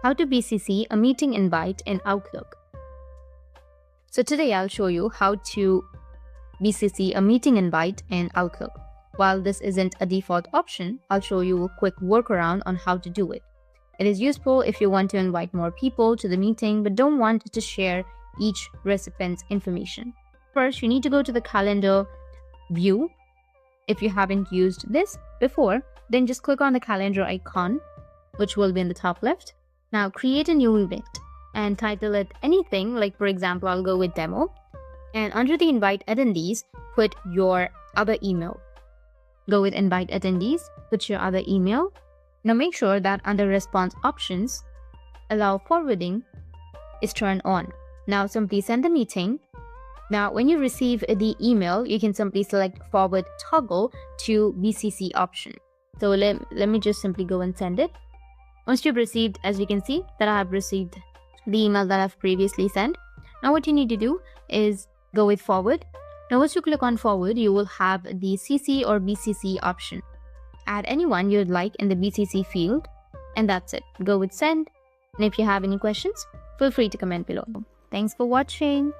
How to BCC a meeting invite in Outlook. So today I'll show you how to BCC a meeting invite in Outlook. While this isn't a default option, I'll show you a quick workaround on how to do it. It is useful if you want to invite more people to the meeting but don't want to share each recipient's information. First, you need to go to the calendar view. If you haven't used this before, then just click on the calendar icon, which will be in the top left. Now create a new event and title it anything, like for example, I'll go with demo. And under the invite attendees, put your other email. Go with invite attendees, put your other email. Now make sure that under response options, allow forwarding is turned on. Now simply send the meeting. Now when you receive the email, you can simply select forward toggle to BCC option. So let me just simply go and send it. Once you've received, as you can see that I have received the email that I've previously sent. Now what you need to do is go with forward. Now once you click on forward, you will have the CC or BCC option. Add anyone you'd like in the BCC field, and that's it. Go with send. And if you have any questions, feel free to comment below. Thanks for watching.